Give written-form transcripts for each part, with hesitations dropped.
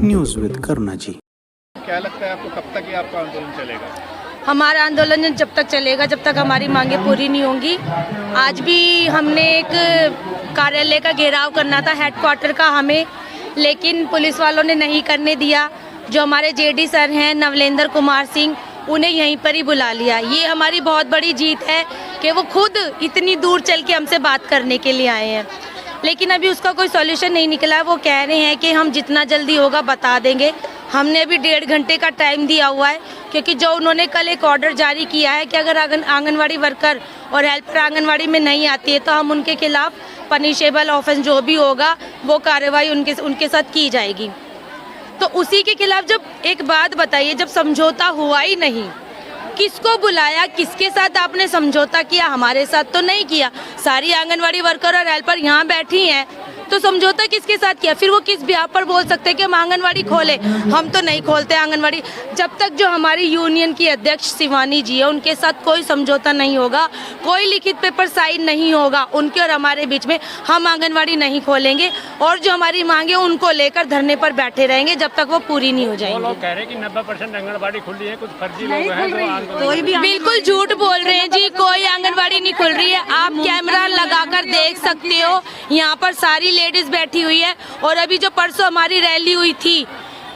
News with करुणा जी। क्या लगता है आपको, कब तक ये आपका आंदोलन चलेगा? हमारा आंदोलन जब तक चलेगा जब तक हमारी मांगे पूरी नहीं होंगी। आज भी हमने एक कार्यालय का घेराव करना था, हेडक्वार्टर का हमें, लेकिन पुलिस वालों ने नहीं करने दिया। जो हमारे जेडी सर हैं नवलेंद्र कुमार सिंह, उन्हें यहीं पर ही बुला लिया। ये हमारी बहुत बड़ी जीत है कि वो खुद इतनी दूर चल के हमसे बात करने के लिए आए हैं, लेकिन अभी उसका कोई सॉल्यूशन नहीं निकला है। वो कह रहे हैं कि हम जितना जल्दी होगा बता देंगे। हमने अभी 1.5 घंटे का टाइम दिया हुआ है, क्योंकि जो उन्होंने कल एक ऑर्डर जारी किया है कि अगर आंगनवाड़ी वर्कर और हेल्पर आंगनवाड़ी में नहीं आती है तो हम उनके खिलाफ पनिशेबल ऑफेंस जो भी होगा वो कार्रवाई उनके साथ की जाएगी। तो उसी के खिलाफ जब एक बात बताइए, जब समझौता हुआ ही नहीं, किसको बुलाया, किसके साथ आपने समझौता किया? हमारे साथ तो नहीं किया। सारी आंगनवाड़ी वर्कर और हेल्पर यहाँ बैठी हैं, तो समझौता किसके साथ किया? फिर वो किस बिहाफ पर बोल सकते हैं कि हम आंगनवाड़ी खोले? हम तो नहीं खोलते आंगनवाड़ी। जब तक जो हमारी यूनियन की अध्यक्ष शिवानी जी है, उनके साथ कोई समझौता नहीं होगा, कोई लिखित पेपर साइन नहीं होगा उनके और हमारे बीच में, हम आंगनवाड़ी नहीं खोलेंगे। और जो हमारी मांगे उनको लेकर धरने पर बैठे रहेंगे जब तक वो पूरी नहीं हो जाएंगी। वो लोग कह रहे हैं कि 90% आंगनवाड़ी खुली है, कुछ फर्जी लोग हैं कोई भी बिल्कुल झूठ बोल रहे हैं जी। कोई आंगनवाड़ी नहीं खुल रही है। आप कैमरा लगाकर देख सकते हो, यहाँ पर सारी लेडीज बैठी हुई है। और अभी जो परसों हमारी रैली हुई थी,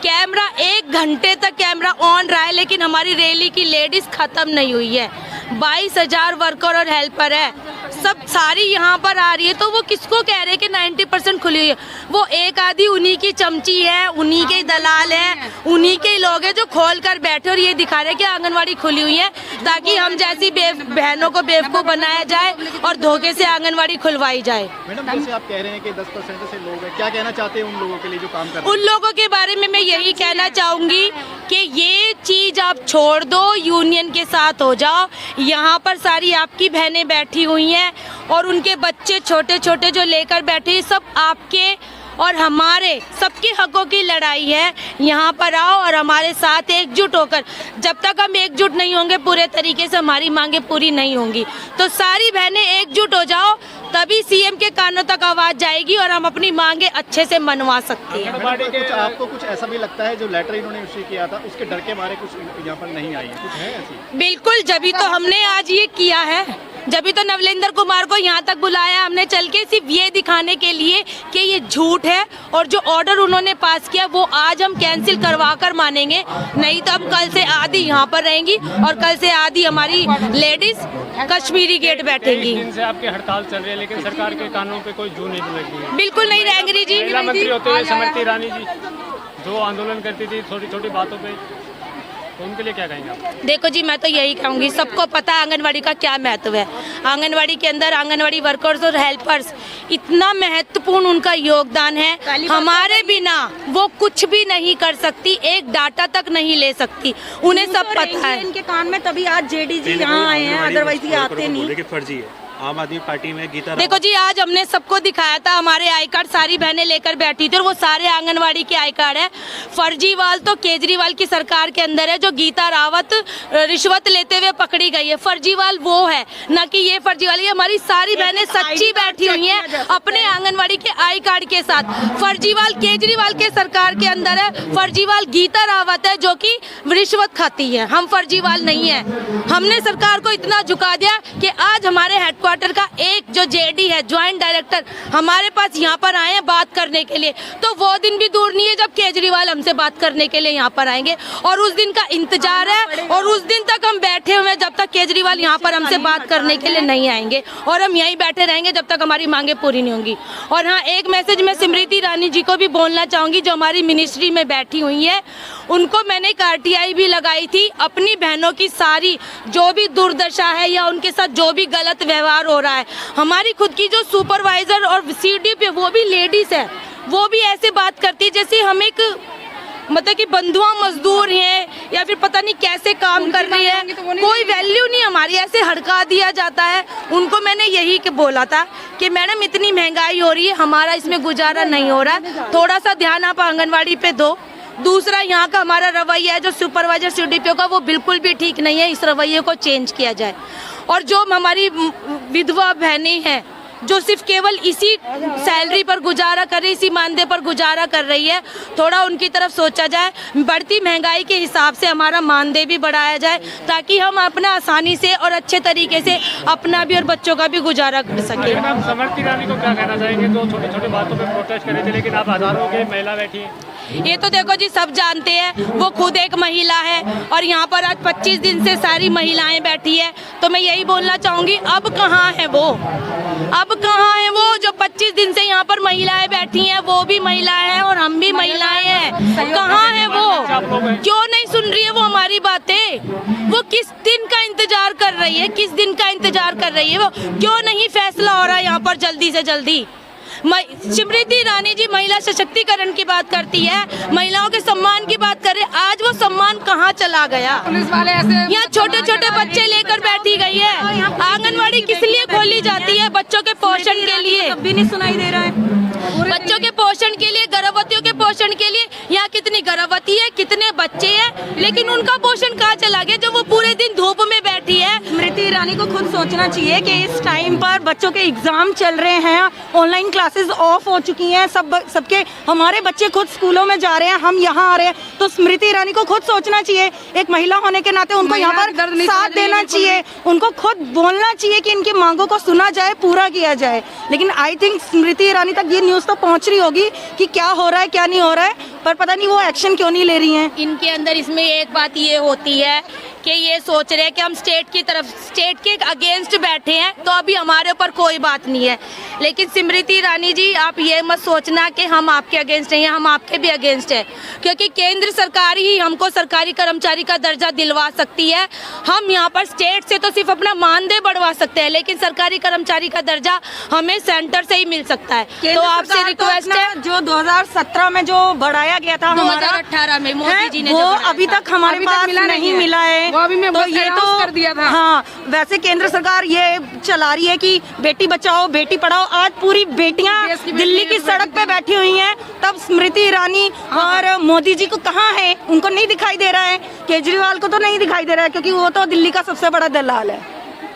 कैमरा 1 घंटे तक कैमरा ऑन रहा है, लेकिन हमारी रैली की लेडीज खत्म नहीं हुई है। 22,000 वर्कर और हेल्पर है, सब सारी यहाँ पर आ रही है। तो वो किसको कह रहे हैं कि 90% खुली हुई है? वो एक आधी उन्हीं की चमची है, उन्हीं के दलाल है, उन्हीं के लोग हैं जो खोल कर बैठे और ये दिखा रहे हैं कि आंगनवाड़ी खुली हुई है, ताकि हम जैसी बहनों को बेवकूफ़ बनाया जाए और धोखे से आंगनवाड़ी खुलवाई जाए। मैडम, जैसे आप कह रहे हैं कि 10% से लोग हैं, क्या कहना चाहते हैं उन लोगों के लिए जो काम कर रहे हैं? उन लोगों के बारे में मैं यही कहना चाहूँगी कि ये चीज़ आप छोड़ दो, यूनियन के साथ हो जाओ। यहाँ पर सारी आपकी बहनें बैठी हुई हैं और उनके बच्चे छोटे छोटे जो लेकर बैठे हैं, सब आपके और हमारे सबके हकों की लड़ाई है। यहाँ पर आओ और हमारे साथ एकजुट होकर, जब तक हम एकजुट नहीं होंगे पूरे तरीके से हमारी मांगे पूरी नहीं होंगी। तो सारी बहनें एकजुट हो जाओ, तभी सीएम के कानों तक आवाज जाएगी और हम अपनी मांगे अच्छे से मनवा सकते हैं। आपको कुछ ऐसा भी लगता है जो लेटर इन्होंने इश्यू किया था उसके डर के मारे कुछ यहाँ पर नहीं आई है? कुछ है ऐसी? बिल्कुल, जभी तो हमने आज ये किया है, जभी तो नवलेंद्र कुमार को यहाँ तक बुलाया हमने चल के, सिर्फ ये दिखाने के लिए कि ये झूठ है और जो ऑर्डर उन्होंने पास किया वो आज हम कैंसिल करवा कर मानेंगे। नहीं तो हम कल से आधी यहाँ पर रहेंगी और कल से आधी हमारी लेडीज कश्मीरी गेट बैठेंगी। 23 दिन से आपकी हड़ताल चल रही है, लेकिन सरकार के कानों पे कोई जू नहीं लगी है। बिल्कुल नहीं रहेंगी जी। महिला मंत्री होते हुए स्मृति ईरानी जी जो आंदोलन करती थी छोटी छोटी बातों पे, तो उनके लिए क्या कहेंगे आप? देखो जी, मैं तो यही कहूँगी, सबको पता है आंगनवाड़ी का क्या महत्व है। आंगनवाड़ी के अंदर आंगनवाड़ी वर्कर्स और हेल्पर्स, इतना महत्वपूर्ण उनका योगदान है। हमारे बिना वो कुछ भी नहीं कर सकती, एक डाटा तक नहीं ले सकती, उन्हें सब पता है। इनके कान में तभी आज जेडी जी यहाँ आए हैं, अदरवाइज ये आते नहीं। फर्जी है आम आदमी पार्टी में गीता। देखो जी, आज हमने सबको दिखाया था, हमारे आई कार्ड सारी बहनें लेकर बैठी थी और वो सारे आंगनवाड़ी के आई कार्ड है। फर्जीवाल तो केजरीवाल की सरकार के अंदर है, जो गीता रावत रिश्वत लेते हुए पकड़ी गई है। फर्जीवाल वो है, ना कि ये फर्जीवाल। ये हमारी सारी बहनें सच्ची बैठी हुई हैं अपने आंगनवाड़ी के आई कार्ड के साथ। फर्जीवाल केजरीवाल के सरकार के अंदर है, फर्जीवाल गीता रावत है जो कि रिश्वत खाती है। हम फर्जीवाल नहीं है। हमने सरकार को इतना झुका दिया कि आज हमारे हेडक्वार्टर का एक जो जेडी है, ज्वाइंट डायरेक्टर, हमारे पास यहाँ पर आए हैं बात करने के लिए। तो वो दिन भी दूर नहीं है जब केजरीवाल हमसे बात करने के लिए यहाँ पर आएंगे, और उस दिन का इंतजार है। और उस दिन तक हम बैठे हुए हैं जब तक केजरीवाल यहाँ पर हमसे बात करने के लिए नहीं आएंगे, और हम यहीं बैठे रहेंगे जब तक हमारी मांगे पूरी नहीं होंगी। और हाँ, एक मैसेज मैं स्मृति ईरानी जी को भी बोलना चाहूँगी, जो हमारी मिनिस्ट्री में बैठी हुई है। उनको मैंने एक RTI भी लगाई थी। अपनी बहनों की सारी जो भी दुर्दशा है या उनके साथ जो भी गलत व्यवहार हो रहा है, हमारी खुद की जो सुपरवाइजर और CDP वो भी लेडीज है, वो भी ऐसे बात करती है जैसे हम एक मतलब कि बंधुआ मजदूर हैं या फिर पता नहीं कैसे काम कर रही है। कोई वैल्यू नहीं हमारी, ऐसे हड़का दिया जाता है। उनको मैंने यही के बोला था कि मैडम इतनी महंगाई हो रही है, हमारा इसमें गुजारा नहीं हो रहा, थोड़ा सा ध्यान आप आंगनवाड़ी पे दो। दूसरा, यहाँ का हमारा रवैया है जो सुपरवाइजर CDPO का, वो बिल्कुल भी ठीक नहीं है। इस रवैये को चेंज किया जाए। और जो हमारी विधवा बहनें हैं जो सिर्फ केवल इसी सैलरी पर गुजारा कर रही, इसी मानदेय पर गुजारा कर रही है। थोड़ा उनकी तरफ सोचा जाए, बढ़ती महंगाई के हिसाब से हमारा मानदेय भी बढ़ाया जाए ताकि हम अपना आसानी से और अच्छे तरीके से अपना भी और बच्चों का भी गुजारा कर सकें। मैम, स्मृति ईरानी को क्या कहना चाहेंगे जो छोटी छोटी बातों पे प्रोटेस्ट करे थे, लेकिन आप हजारों की महिला बैठी है? ये तो देखो जी, सब जानते हैं वो खुद एक महिला है और यहाँ पर आज 25 दिन से सारी महिलाएं बैठी है। तो मैं यही बोलना चाहूँगी, अब कहाँ है वो, अब कहाँ है वो जो 25 दिन से यहाँ पर महिलाएं बैठी हैं? वो भी महिलाएं हैं और हम भी महिलाएं हैं। कहाँ है वो? क्यों नहीं सुन रही है वो हमारी बातें? वो किस दिन का इंतजार कर रही है, किस दिन का इंतजार कर रही है वो? क्यों नहीं फैसला हो रहा है यहाँ पर जल्दी से जल्दी? स्मृति ईरानी जी महिला सशक्तिकरण की बात करती है, महिलाओं के सम्मान की बात कर रहे, आज वो सम्मान कहाँ चला गया? पुलिस वाले ऐसे यहाँ छोटे छोटे बच्चे लेकर बैठी गई है। आंगनवाड़ी किस लिए खोली जाती है? बच्चों के पोषण के लिए। तब भी नहीं सुनाई दे रहा है। बच्चों के पोषण के लिए, गर्भवतियों के पोषण के लिए। यहाँ कितनी गर्भवती है, कितने बच्चे हैं, लेकिन उनका पोषण कहाँ चला गया जो वो पूरे दिन धूप में बैठी है? स्मृति ईरानी को खुद सोचना चाहिए कि इस टाइम पर बच्चों के एग्जाम चल रहे हैं, ऑनलाइन क्लासेस ऑफ हो चुकी हैं, सबके हमारे बच्चे खुद स्कूलों में जा रहे हैं, हम यहाँ आ रहे हैं। तो स्मृति ईरानी को खुद सोचना चाहिए, एक महिला होने के नाते उनको यहाँ पर साथ देना चाहिए, उनको खुद बोलना चाहिए कि इनकी मांगों को सुना जाए, पूरा किया जाए। लेकिन आई थिंक स्मृति ईरानी तक ये न्यूज़ तो पहुँच रही होगी कि क्या हो रहा है क्या नहीं हो रहा है, पर पता नहीं वो एक्शन क्यों नहीं ले रही हैं। इनके अंदर इसमें एक बात ये होती है कि ये सोच रहे हैं कि हम स्टेट की तरफ, स्टेट के अगेंस्ट बैठे हैं तो अभी हमारे ऊपर कोई बात नहीं है। लेकिन स्मृति ईरानी जी, आप ये मत सोचना कि हम आपके अगेंस्ट हैं, हम आपके भी अगेंस्ट हैं, क्योंकि केंद्र सरकार ही हमको सरकारी कर्मचारी का दर्जा दिलवा सकती है। हम यहाँ पर स्टेट से तो सिर्फ अपना मानदेय बढ़वा सकते हैं, लेकिन सरकारी कर्मचारी का दर्जा हमें सेंटर से ही मिल सकता है। तो आपसे रिक्वेस्ट है, जो 2017 में जो बढ़ाया गया था, 2018 में मोदी जी ने वो जो बढ़ाया अभी तक हमारे पास नहीं मिला है। वो अभी मैं तो ये तो कर दिया था। हाँ, वैसे केंद्र सरकार ये चला रही है कि बेटी बचाओ बेटी पढ़ाओ। आज पूरी बेटियां दिल्ली की सड़क पे बैठी हुई हैं, तब स्मृति ईरानी और मोदी जी को कहाँ है? उनको नहीं दिखाई दे रहा है। केजरीवाल को तो नहीं दिखाई दे रहा है क्योंकि वो तो दिल्ली का सबसे बड़ा दलाल है।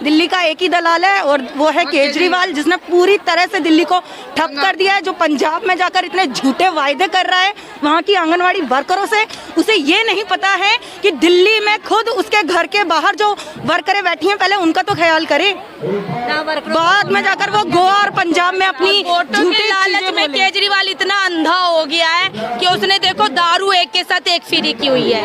दिल्ली का एक ही दलाल है और वो है केजरीवाल, जिसने पूरी तरह से दिल्ली को ठप कर दिया है। जो पंजाब में जाकर इतने झूठे वायदे कर रहा है वहाँ की आंगनवाड़ी वर्करों से, उसे ये नहीं पता है कि दिल्ली में खुद उसके घर के बाहर जो वर्करें बैठी हैं, पहले उनका तो ख्याल करे, बाद में जाकर वो गोवा और पंजाब में अपनी झूठी लालच में केजरीवाल इतना अंधा हो गया है कि उसने देखो दारू एक के साथ एक फ्री की हुई है।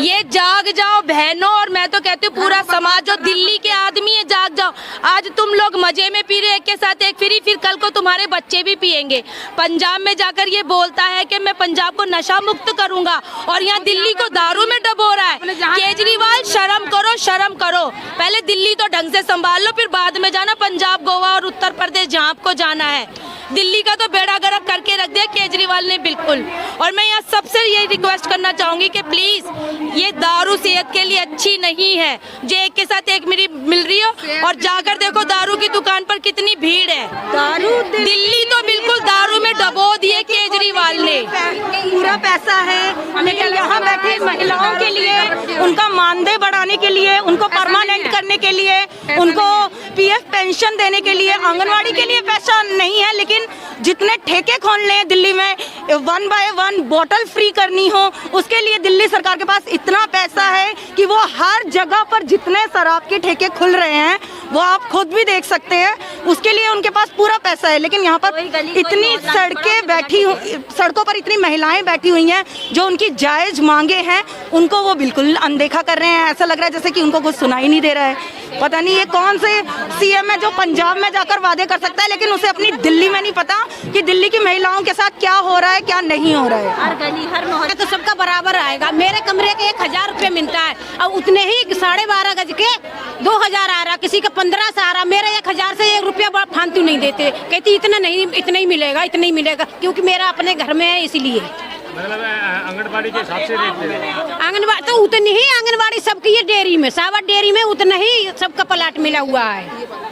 ये जाग जाओ बहनों, और मैं तो कहती हूँ पूरा समाज जो दिल्ली के आदमी है, जाग जाओ। आज तुम लोग मजे में पी रहे एक के साथ एक फ्री, फिर कल को तुम्हारे बच्चे भी पिएंगे। पंजाब में जाकर ये बोलता है कि मैं पंजाब को नशा मुक्त करूंगा और यहाँ दिल्ली को दारू में डबो रहा है। केजरीवाल शर्म करो, शर्म करो। पहले दिल्ली तो ढंग से संभाल लो, फिर बाद में जाना पंजाब, गोवा और उत्तर प्रदेश जहाँ आपको जाना है। दिल्ली का तो बेड़ा गर्क करके रख दिया केजरीवाल ने बिल्कुल। और मैं यहाँ सबसे ये रिक्वेस्ट करना चाहूंगी कि प्लीज ये दारू सेहत के लिए अच्छी नहीं है, जो एक के साथ एक मिल रही हो। और जाकर देखो दारू की दुकान पर कितनी भीड़ है। दारू दिल्ली तो बिल्कुल दारू में डबो दिए केजरीवाल ने। पूरा पैसा है, लेकिन यहाँ बैठे महिलाओं के लिए, उनका मानदेय बढ़ाने के लिए, उनको परमानेंट करने के लिए, उनको पीएफ पेंशन देने के लिए, आंगनवाड़ी के लिए पैसा नहीं है। लेकिन जितने ठेके खोलने हैं दिल्ली में, 1 बाय 1 बोतल फ्री करनी हो, उसके लिए दिल्ली सरकार के पास इतना पैसा है कि वो हर जगह पर जितने शराब के ठेके खुल रहे हैं वो आप खुद भी देख सकते हैं, उसके लिए उनके पास पूरा पैसा है। लेकिन यहाँ पर इतनी सड़कें बैठी, सड़कों पर इतनी महिलाएं बैठी हुई हैं जो उनकी जायज मांगे हैं, उनको वो बिल्कुल अनदेखा कर रहे हैं। ऐसा लग रहा है जैसे कि उनको कुछ सुनाई नहीं दे रहा है। पता नहीं ये कौन से सीएम है जो पंजाब में जाकर वादे कर सकता है, लेकिन उसे अपनी दिल्ली में नहीं पता कि दिल्ली की महिलाओं के साथ क्या हो रहा है क्या नहीं हो रहा है। हर गली हर मोहल्ले तो सबका बराबर आएगा। मेरे कमरे के 1000 रुपये मिलता है और उतने ही 12.5 गज के 2000 आ रहा, किसी का 1500 आ रहा। मेरे 1000 से 1 रुपया फालतू नहीं देते, कहती इतना नहीं, इतना ही मिलेगा, इतना ही मिलेगा, क्योंकि मेरा अपने घर में है इसलिए। मतलब आंगनबाड़ी के हिसाब से रेट दे रहे हैं। आंगनबाड़ी तो उतनी ही आंगनबाड़ी सबकी है, डेयरी में, सावा डेयरी में उतना ही सबका प्लाट मिला हुआ है।